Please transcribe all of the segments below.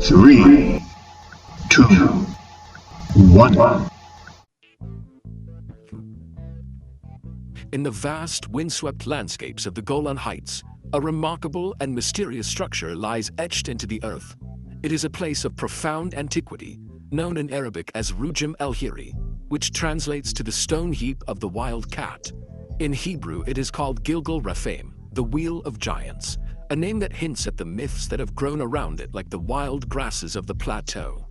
3, 2, 1. In the vast, windswept landscapes of the Golan Heights, a remarkable and mysterious structure lies etched into the earth. It is a place of profound antiquity, known in Arabic as Rujm el-Hiri, which translates to the stone heap of the wild cat. In Hebrew, it is called Gilgal Refaim, the Wheel of Giants, a name that hints at the myths that have grown around it like the wild grasses of the plateau.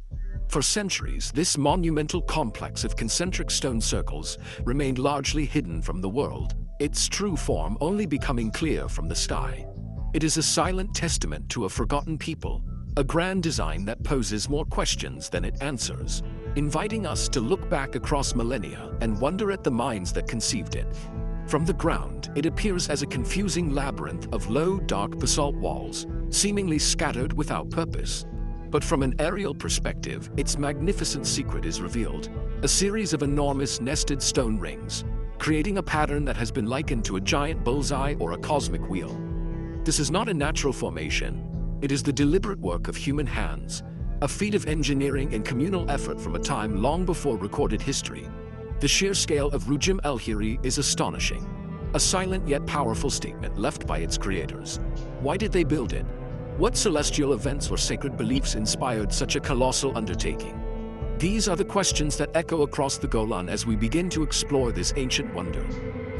For centuries, this monumental complex of concentric stone circles remained largely hidden from the world, its true form only becoming clear from the sky. It is a silent testament to a forgotten people, a grand design that poses more questions than it answers, inviting us to look back across millennia and wonder at the minds that conceived it. From the ground, it appears as a confusing labyrinth of low, dark basalt walls, seemingly scattered without purpose. But from an aerial perspective, its magnificent secret is revealed: a series of enormous nested stone rings, creating a pattern that has been likened to a giant bullseye or a cosmic wheel. This is not a natural formation. It is the deliberate work of human hands, a feat of engineering and communal effort from a time long before recorded history. The sheer scale of Rujm el-Hiri is astonishing, a silent yet powerful statement left by its creators. Why did they build it? What celestial events or sacred beliefs inspired such a colossal undertaking? These are the questions that echo across the Golan as we begin to explore this ancient wonder.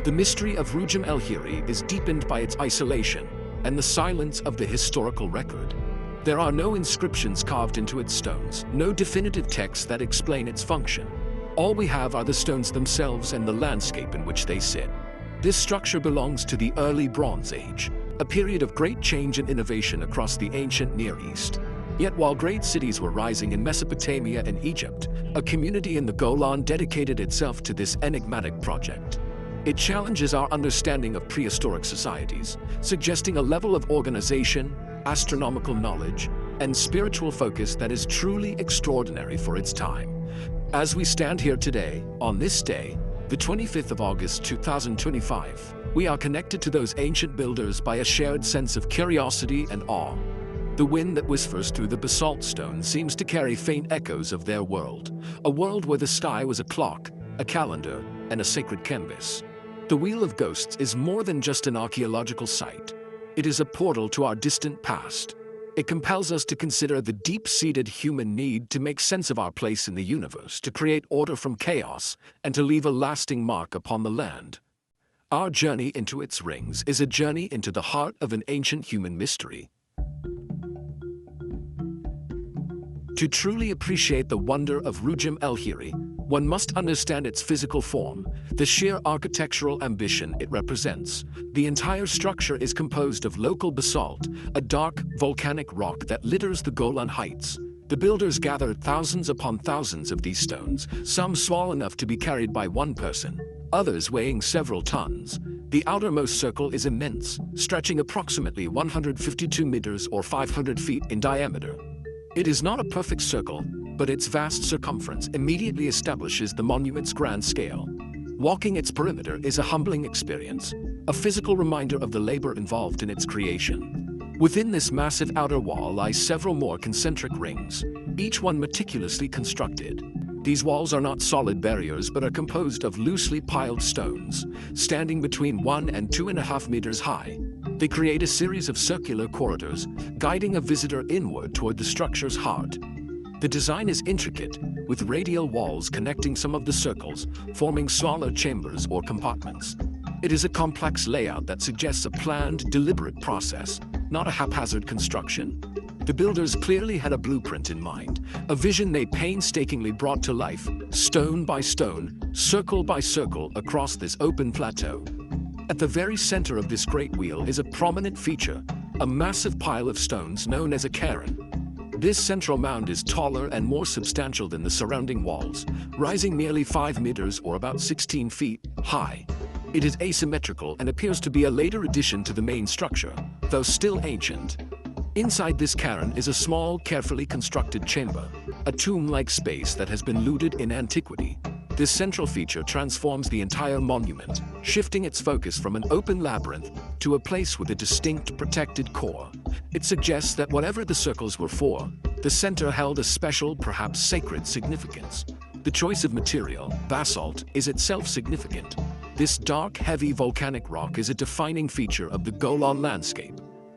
The mystery of Rujm el-Hiri is deepened by its isolation and the silence of the historical record. There are no inscriptions carved into its stones, no definitive texts that explain its function. All we have are the stones themselves and the landscape in which they sit. This structure belongs to the early Bronze Age, a period of great change and innovation across the ancient Near East. Yet while great cities were rising in Mesopotamia and Egypt, a community in the Golan dedicated itself to this enigmatic project. It challenges our understanding of prehistoric societies, suggesting a level of organization, astronomical knowledge, and spiritual focus that is truly extraordinary for its time. As we stand here today, on this day, the 25th of August 2025, we are connected to those ancient builders by a shared sense of curiosity and awe. The wind that whispers through the basalt stone seems to carry faint echoes of their world, a world where the sky was a clock, a calendar, and a sacred canvas. The Wheel of Ghosts is more than just an archaeological site. It is a portal to our distant past. It compels us to consider the deep-seated human need to make sense of our place in the universe, to create order from chaos, and to leave a lasting mark upon the land. Our journey into its rings is a journey into the heart of an ancient human mystery. To truly appreciate the wonder of Rujm el-Hiri, one must understand its physical form, the sheer architectural ambition it represents. The entire structure is composed of local basalt, a dark, volcanic rock that litters the Golan Heights. The builders gathered thousands upon thousands of these stones, some small enough to be carried by one person, others weighing several tons. The outermost circle is immense, stretching approximately 152 meters or 500 feet in diameter. It is not a perfect circle, but its vast circumference immediately establishes the monument's grand scale. Walking its perimeter is a humbling experience, a physical reminder of the labor involved in its creation. Within this massive outer wall lie several more concentric rings, each one meticulously constructed. These walls are not solid barriers but are composed of loosely piled stones, standing between 1 and 2.5 meters high. They create a series of circular corridors, guiding a visitor inward toward the structure's heart. The design is intricate, with radial walls connecting some of the circles, forming smaller chambers or compartments. It is a complex layout that suggests a planned, deliberate process, not a haphazard construction. The builders clearly had a blueprint in mind, a vision they painstakingly brought to life, stone by stone, circle by circle, across this open plateau. At the very center of this great wheel is a prominent feature, a massive pile of stones known as a cairn. This central mound is taller and more substantial than the surrounding walls, rising nearly 5 meters or about 16 feet high. It is asymmetrical and appears to be a later addition to the main structure, though still ancient. Inside this cairn is a small, carefully constructed chamber, a tomb-like space that has been looted in antiquity. This central feature transforms the entire monument, shifting its focus from an open labyrinth to a place with a distinct, protected core. It suggests that whatever the circles were for, The center held a special, perhaps sacred significance. The choice of material, basalt, is itself significant. This dark, heavy volcanic rock is a defining feature of the Golan landscape.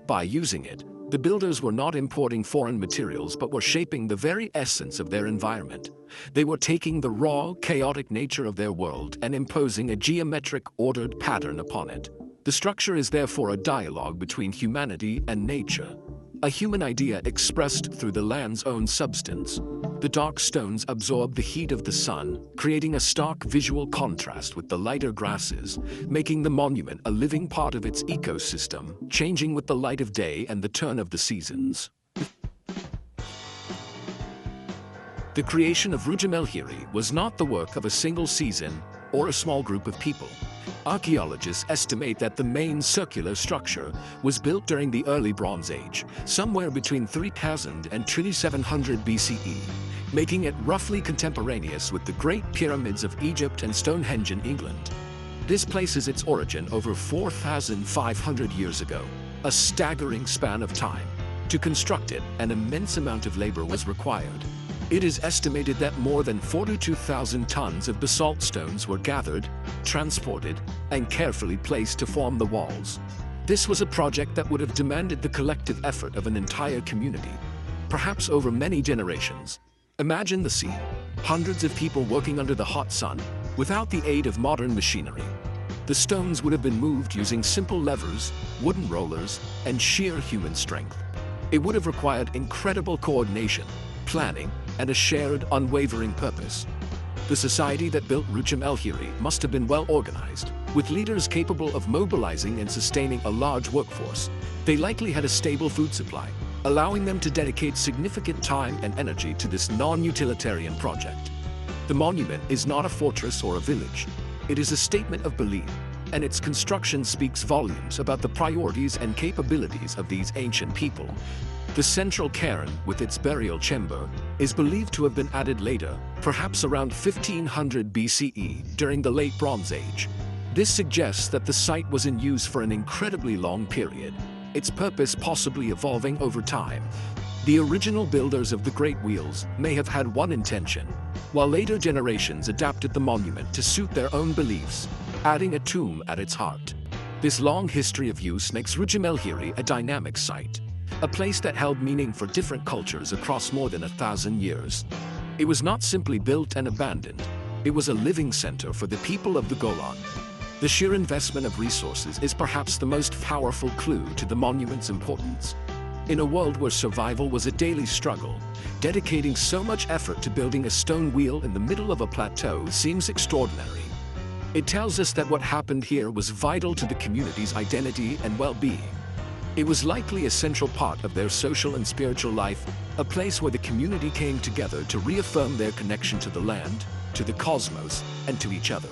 By using it, the builders were not importing foreign materials but were shaping the very essence of their environment. They were taking the raw, chaotic nature of their world and imposing a geometric, ordered pattern upon it. The structure is therefore a dialogue between humanity and nature, a human idea expressed through the land's own substance. The dark stones absorb the heat of the sun, creating a stark visual contrast with the lighter grasses, making the monument a living part of its ecosystem, changing with the light of day and the turn of the seasons. The creation of Rujm el-Hiri was not the work of a single season or a small group of people. Archaeologists estimate that the main circular structure was built during the early Bronze Age, somewhere between 3000 and 2700 BCE, making it roughly contemporaneous with the Great Pyramids of Egypt and Stonehenge in England. This places its origin over 4,500 years ago, a staggering span of time. To construct it, an immense amount of labor was required. It is estimated that more than 42,000 tons of basalt stones were gathered, transported, and carefully placed to form the walls. This was a project that would have demanded the collective effort of an entire community, perhaps over many generations. Imagine the scene: hundreds of people working under the hot sun, without the aid of modern machinery. The stones would have been moved using simple levers, wooden rollers, and sheer human strength. It would have required incredible coordination, planning, and a shared, unwavering purpose. The society that built Rujm el-Hiri must have been well organized, with leaders capable of mobilizing and sustaining a large workforce. They likely had a stable food supply, allowing them to dedicate significant time and energy to this non-utilitarian project. The monument is not a fortress or a village. It is a statement of belief, and its construction speaks volumes about the priorities and capabilities of these ancient people. The central cairn, with its burial chamber, is believed to have been added later, perhaps around 1500 BCE, during the Late Bronze Age. This suggests that the site was in use for an incredibly long period, its purpose possibly evolving over time. The original builders of the Great Wheels may have had one intention, while later generations adapted the monument to suit their own beliefs, adding a tomb at its heart. This long history of use makes Rujm el-Hiri a dynamic site, a place that held meaning for different cultures across more than 1,000 years. It was not simply built and abandoned, it was a living center for the people of the Golan. The sheer investment of resources is perhaps the most powerful clue to the monument's importance. In a world where survival was a daily struggle, dedicating so much effort to building a stone wheel in the middle of a plateau seems extraordinary. It tells us that what happened here was vital to the community's identity and well-being. It was likely a central part of their social and spiritual life, a place where the community came together to reaffirm their connection to the land, to the cosmos, and to each other.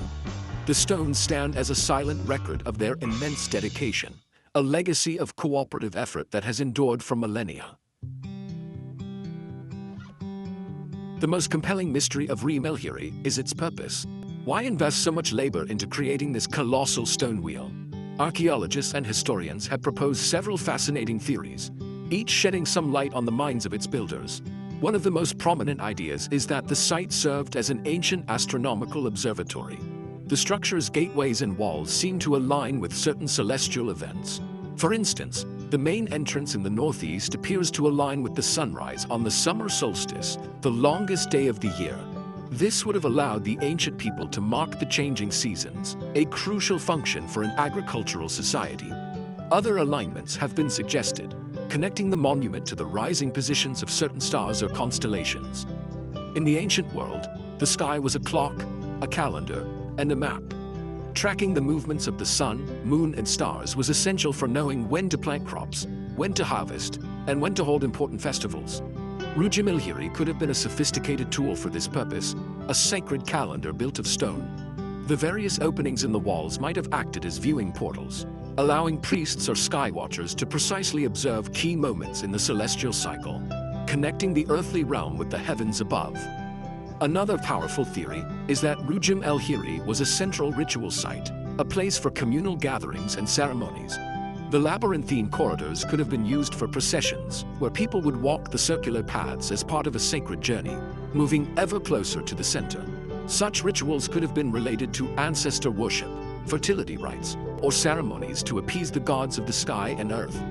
The stones stand as a silent record of their immense dedication, a legacy of cooperative effort that has endured for millennia. The most compelling mystery of Rujm el-Hiri is its purpose. Why invest so much labor into creating this colossal stone wheel? Archaeologists and historians have proposed several fascinating theories, each shedding some light on the minds of its builders. One of the most prominent ideas is that the site served as an ancient astronomical observatory. The structure's gateways and walls seem to align with certain celestial events. For instance, the main entrance in the northeast appears to align with the sunrise on the summer solstice, the longest day of the year. This would have allowed the ancient people to mark the changing seasons, a crucial function for an agricultural society. Other alignments have been suggested, connecting the monument to the rising positions of certain stars or constellations. In the ancient world, the sky was a clock, a calendar, and a map. Tracking the movements of the sun, moon, and stars was essential for knowing when to plant crops, when to harvest, and when to hold important festivals. Rujm el-Hiri could have been a sophisticated tool for this purpose, a sacred calendar built of stone. The various openings in the walls might have acted as viewing portals, allowing priests or sky watchers to precisely observe key moments in the celestial cycle, connecting the earthly realm with the heavens above. Another powerful theory is that Rujm el-Hiri was a central ritual site, a place for communal gatherings and ceremonies. The labyrinthine corridors could have been used for processions, where people would walk the circular paths as part of a sacred journey, moving ever closer to the center. Such rituals could have been related to ancestor worship, fertility rites, or ceremonies to appease the gods of the sky and earth.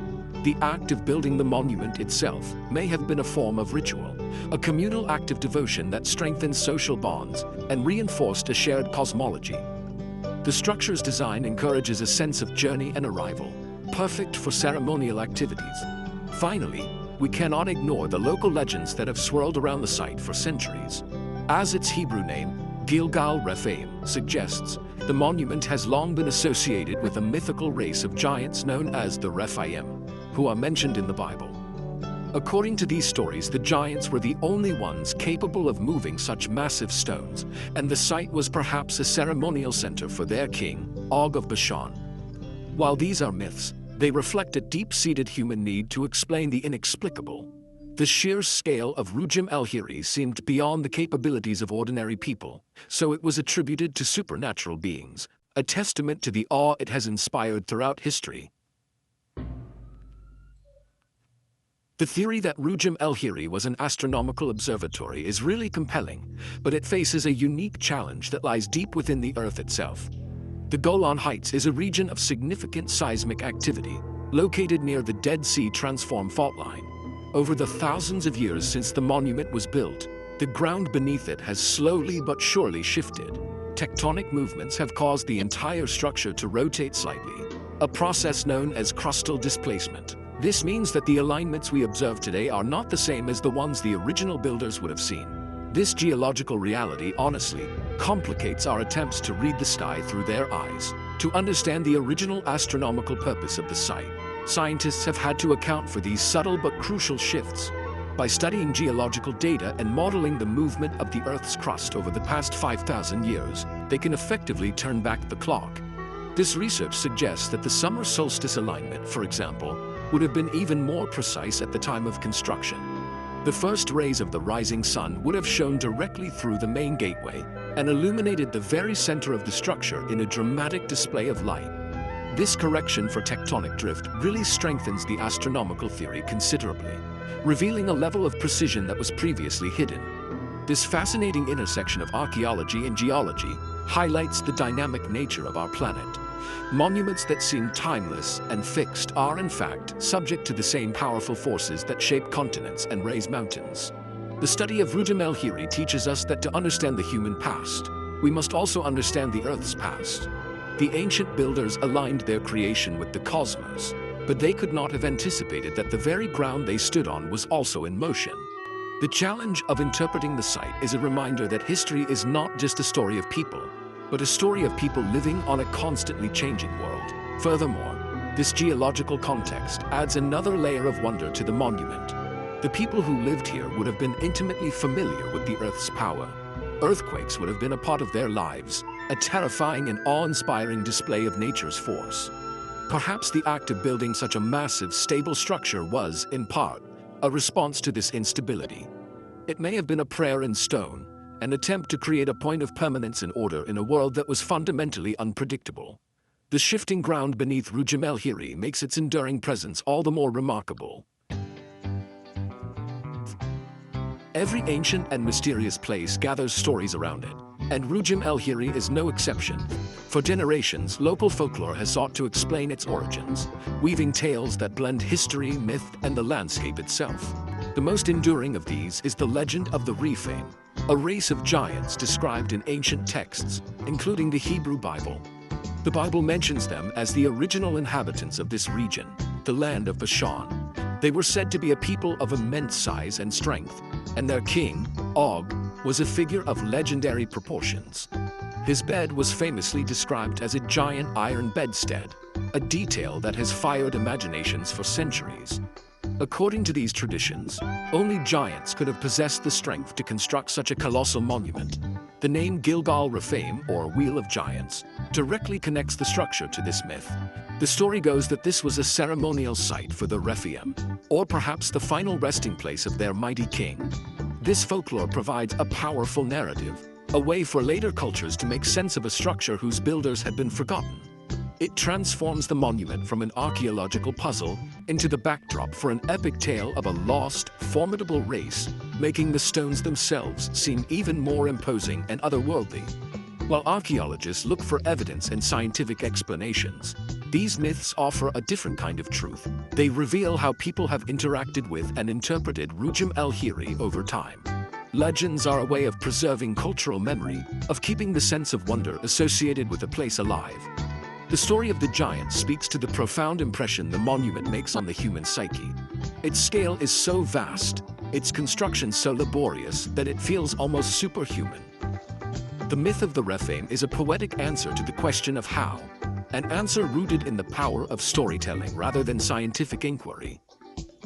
The act of building the monument itself may have been a form of ritual, a communal act of devotion that strengthened social bonds and reinforced a shared cosmology. The structure's design encourages a sense of journey and arrival, perfect for ceremonial activities. Finally, we cannot ignore the local legends that have swirled around the site for centuries. As its Hebrew name, Gilgal Refaim, suggests, the monument has long been associated with a mythical race of giants known as the Rephaim, who are mentioned in the Bible. According to these stories, the giants were the only ones capable of moving such massive stones, and the site was perhaps a ceremonial center for their king, Og of Bashan. While these are myths, they reflect a deep-seated human need to explain the inexplicable. The sheer scale of Rujm el-Hiri seemed beyond the capabilities of ordinary people, so it was attributed to supernatural beings, a testament to the awe it has inspired throughout history. The theory that Rujm el-Hiri was an astronomical observatory is really compelling, but it faces a unique challenge that lies deep within the Earth itself. The Golan Heights is a region of significant seismic activity, located near the Dead Sea Transform fault line. Over the thousands of years since the monument was built, the ground beneath it has slowly but surely shifted. Tectonic movements have caused the entire structure to rotate slightly, a process known as crustal displacement. This means that the alignments we observe today are not the same as the ones the original builders would have seen. This geological reality honestly complicates our attempts to read the sky through their eyes. To understand the original astronomical purpose of the site, scientists have had to account for these subtle but crucial shifts. By studying geological data and modeling the movement of the Earth's crust over the past 5,000 years, they can effectively turn back the clock. This research suggests that the summer solstice alignment, for example, would have been even more precise at the time of construction. The first rays of the rising sun would have shone directly through the main gateway and illuminated the very center of the structure in a dramatic display of light. This correction for tectonic drift really strengthens the astronomical theory considerably, revealing a level of precision that was previously hidden. This fascinating intersection of archaeology and geology highlights the dynamic nature of our planet. Monuments that seem timeless and fixed are, in fact, subject to the same powerful forces that shape continents and raise mountains. The study of Rujm el-Hiri teaches us that to understand the human past, we must also understand the Earth's past. The ancient builders aligned their creation with the cosmos, but they could not have anticipated that the very ground they stood on was also in motion. The challenge of interpreting the site is a reminder that history is not just a story of people, but a story of people living on a constantly changing world. Furthermore, this geological context adds another layer of wonder to the monument. The people who lived here would have been intimately familiar with the Earth's power. Earthquakes would have been a part of their lives, a terrifying and awe-inspiring display of nature's force. Perhaps the act of building such a massive, stable structure was, in part, a response to this instability. It may have been a prayer in stone, an attempt to create a point of permanence and order in a world that was fundamentally unpredictable. The shifting ground beneath Rujm el-Hiri makes its enduring presence all the more remarkable. Every ancient and mysterious place gathers stories around it, and Rujm el-Hiri is no exception. For generations, local folklore has sought to explain its origins, weaving tales that blend history, myth, and the landscape itself. The most enduring of these is the legend of the Rephaim, a race of giants described in ancient texts, including the Hebrew Bible. The Bible mentions them as the original inhabitants of this region, the land of Bashan. They were said to be a people of immense size and strength, and their king, Og, was a figure of legendary proportions. His bed was famously described as a giant iron bedstead, a detail that has fired imaginations for centuries. According to these traditions, only giants could have possessed the strength to construct such a colossal monument. The name Gilgal Refaim, or Wheel of Giants, directly connects the structure to this myth. The story goes that this was a ceremonial site for the Rephaim, or perhaps the final resting place of their mighty king. This folklore provides a powerful narrative, a way for later cultures to make sense of a structure whose builders had been forgotten. It transforms the monument from an archaeological puzzle into the backdrop for an epic tale of a lost, formidable race, making the stones themselves seem even more imposing and otherworldly. While archaeologists look for evidence and scientific explanations, these myths offer a different kind of truth. They reveal how people have interacted with and interpreted Rujm el-Hiri over time. Legends are a way of preserving cultural memory, of keeping the sense of wonder associated with a place alive. The story of the giants speaks to the profound impression the monument makes on the human psyche. Its scale is so vast, its construction so laborious, that it feels almost superhuman. The myth of the Refaim is a poetic answer to the question of how, an answer rooted in the power of storytelling rather than scientific inquiry.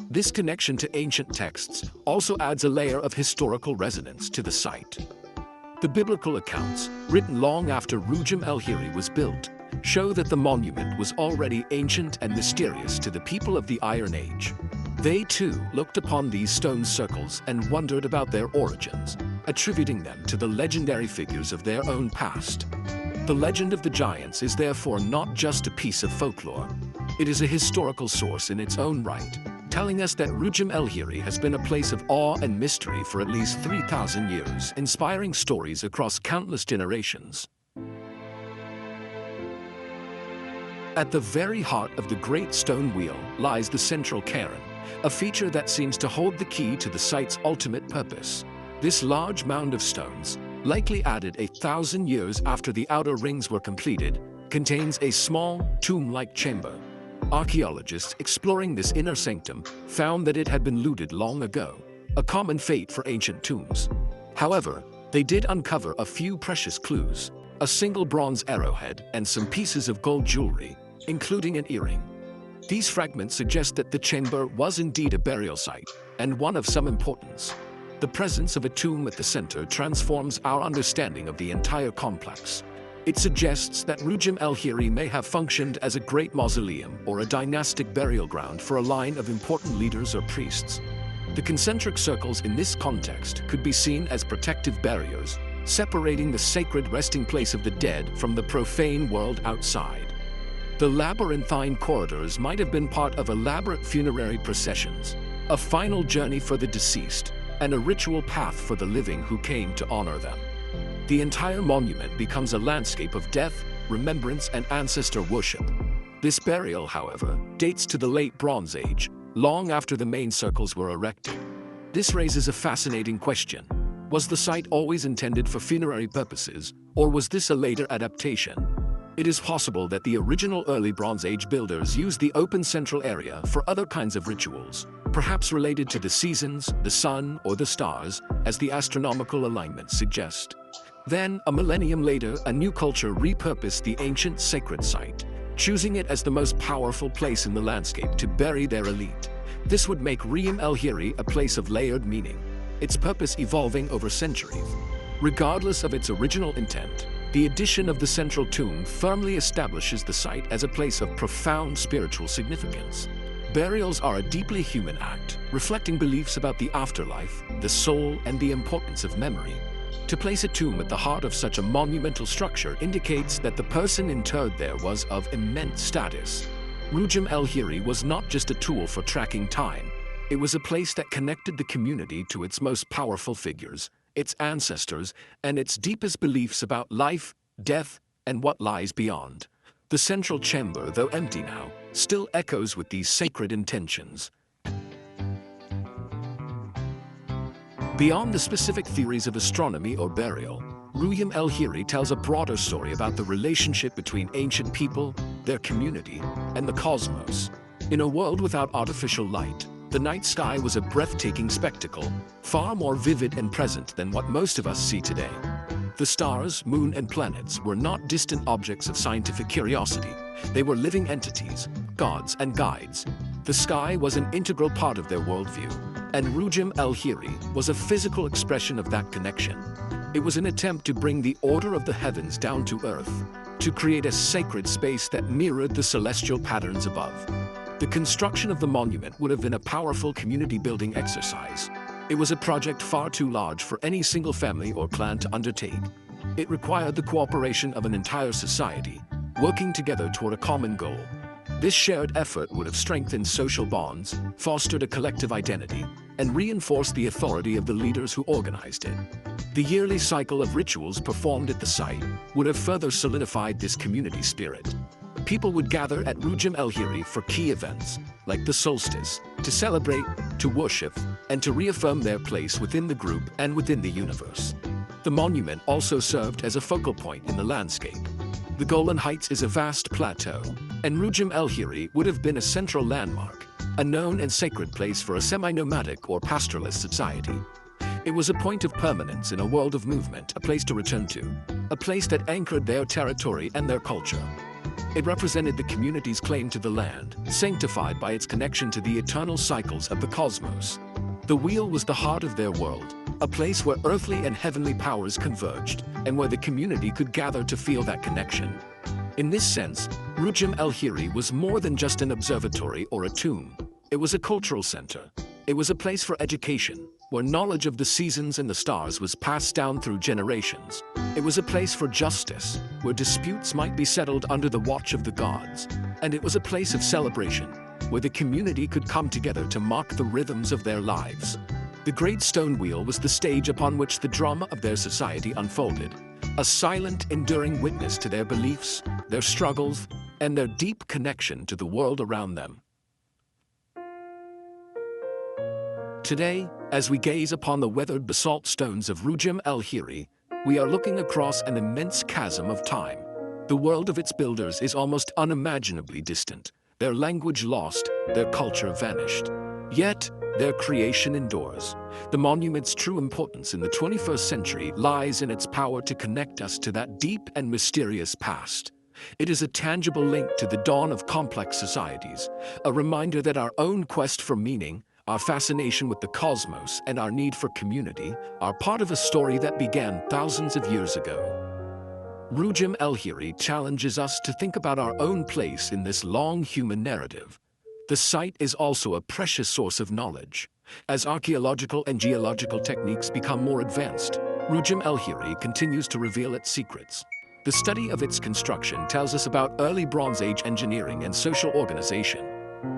This connection to ancient texts also adds a layer of historical resonance to the site. The biblical accounts, written long after Rujm el-Hiri was built, show that the monument was already ancient and mysterious to the people of the Iron Age. They too looked upon these stone circles and wondered about their origins, attributing them to the legendary figures of their own past. The legend of the giants is therefore not just a piece of folklore. It is a historical source in its own right, telling us that Rujm el-Hiri has been a place of awe and mystery for at least 3,000 years, inspiring stories across countless generations. At the very heart of the Great Stone Wheel lies the central cairn, a feature that seems to hold the key to the site's ultimate purpose. This large mound of stones, likely added 1,000 years after the outer rings were completed, contains a small, tomb-like chamber. Archaeologists exploring this inner sanctum found that it had been looted long ago, a common fate for ancient tombs. However, they did uncover a few precious clues: a single bronze arrowhead and some pieces of gold jewelry, including an earring. These fragments suggest that the chamber was indeed a burial site, and one of some importance. The presence of a tomb at the center transforms our understanding of the entire complex. It suggests that Rujm el-Hiri may have functioned as a great mausoleum or a dynastic burial ground for a line of important leaders or priests. The concentric circles in this context could be seen as protective barriers, separating the sacred resting place of the dead from the profane world outside. The labyrinthine corridors might have been part of elaborate funerary processions, a final journey for the deceased, and a ritual path for the living who came to honor them. The entire monument becomes a landscape of death, remembrance, and ancestor worship. This burial, however, dates to the late Bronze Age, long after the main circles were erected. This raises a fascinating question. Was the site always intended for funerary purposes, or was this a later adaptation? It is possible that the original early Bronze Age builders used the open central area for other kinds of rituals, perhaps related to the seasons, the sun, or the stars, as the astronomical alignments suggest. Then, a millennium later, a new culture repurposed the ancient sacred site, choosing it as the most powerful place in the landscape to bury their elite. This would make Rujm el-Hiri a place of layered meaning, its purpose evolving over centuries. Regardless of its original intent, the addition of the central tomb firmly establishes the site as a place of profound spiritual significance. Burials are a deeply human act, reflecting beliefs about the afterlife, the soul, and the importance of memory. To place a tomb at the heart of such a monumental structure indicates that the person interred there was of immense status. Rujm el-Hiri was not just a tool for tracking time. It was a place that connected the community to its most powerful figures, its ancestors, and its deepest beliefs about life, death, and what lies beyond. The central chamber, though empty now, still echoes with these sacred intentions. Beyond the specific theories of astronomy or burial, Rujm el-Hiri tells a broader story about the relationship between ancient people, their community, and the cosmos. In a world without artificial light, the night sky was a breathtaking spectacle, far more vivid and present than what most of us see today. The stars, moon, and planets were not distant objects of scientific curiosity. They were living entities, gods and guides. The sky was an integral part of their worldview, and Rujm el-Hiri was a physical expression of that connection. It was an attempt to bring the order of the heavens down to earth, to create a sacred space that mirrored the celestial patterns above. The construction of the monument would have been a powerful community-building exercise. It was a project far too large for any single family or clan to undertake. It required the cooperation of an entire society, working together toward a common goal. This shared effort would have strengthened social bonds, fostered a collective identity, and reinforced the authority of the leaders who organized it. The yearly cycle of rituals performed at the site would have further solidified this community spirit. People would gather at Rujm el-Hiri for key events, like the solstice, to celebrate, to worship, and to reaffirm their place within the group and within the universe. The monument also served as a focal point in the landscape. The Golan Heights is a vast plateau, and Rujm el-Hiri would have been a central landmark, a known and sacred place for a semi-nomadic or pastoralist society. It was a point of permanence in a world of movement, a place to return to, a place that anchored their territory and their culture. It represented the community's claim to the land, sanctified by its connection to the eternal cycles of the cosmos. The wheel was the heart of their world, a place where earthly and heavenly powers converged, and where the community could gather to feel that connection. In this sense, Rujm el-Hiri was more than just an observatory or a tomb. It was a cultural center. It was a place for education, where knowledge of the seasons and the stars was passed down through generations. It was a place for justice, where disputes might be settled under the watch of the gods. And it was a place of celebration, where the community could come together to mark the rhythms of their lives. The great stone wheel was the stage upon which the drama of their society unfolded, a silent, enduring witness to their beliefs, their struggles, and their deep connection to the world around them. Today, as we gaze upon the weathered basalt stones of Rujm el-Hiri, we are looking across an immense chasm of time. The world of its builders is almost unimaginably distant, their language lost, their culture vanished. Yet, their creation endures. The monument's true importance in the 21st century lies in its power to connect us to that deep and mysterious past. It is a tangible link to the dawn of complex societies, a reminder that our own quest for meaning, our fascination with the cosmos, and our need for community are part of a story that began thousands of years ago. Rujm el-Hiri challenges us to think about our own place in this long human narrative. The site is also a precious source of knowledge. As archaeological and geological techniques become more advanced, Rujm el-Hiri continues to reveal its secrets. The study of its construction tells us about early Bronze Age engineering and social organization.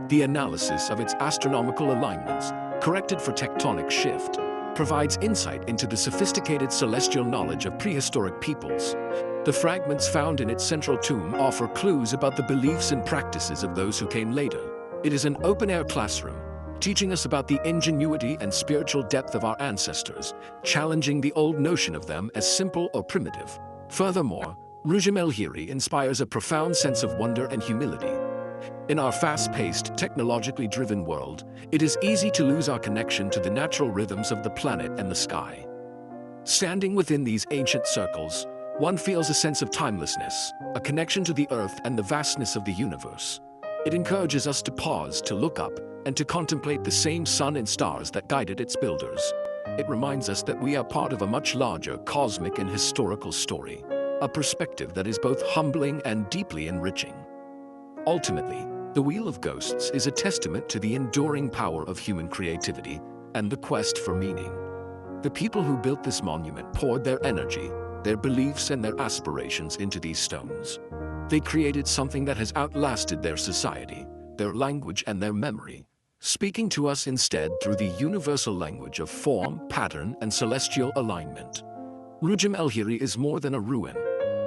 The analysis of its astronomical alignments, corrected for tectonic shift, provides insight into the sophisticated celestial knowledge of prehistoric peoples. The fragments found in its central tomb offer clues about the beliefs and practices of those who came later. It is an open-air classroom, teaching us about the ingenuity and spiritual depth of our ancestors, challenging the old notion of them as simple or primitive. Furthermore, Rujm el-Hiri inspires a profound sense of wonder and humility. In our fast-paced, technologically driven world, it is easy to lose our connection to the natural rhythms of the planet and the sky. Standing within these ancient circles, one feels a sense of timelessness, a connection to the earth and the vastness of the universe. It encourages us to pause, to look up, and to contemplate the same sun and stars that guided its builders. It reminds us that we are part of a much larger cosmic and historical story, a perspective that is both humbling and deeply enriching. Ultimately, the Wheel of Ghosts is a testament to the enduring power of human creativity and the quest for meaning. The people who built this monument poured their energy, their beliefs, and their aspirations into these stones. They created something that has outlasted their society, their language, and their memory, speaking to us instead through the universal language of form, pattern, and celestial alignment. Rujm el-Hiri is more than a ruin.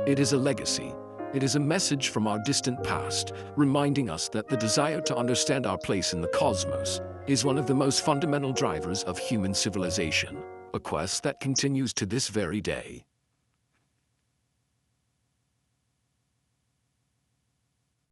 It is a legacy. It is a message from our distant past, reminding us that the desire to understand our place in the cosmos is one of the most fundamental drivers of human civilization, a quest that continues to this very day.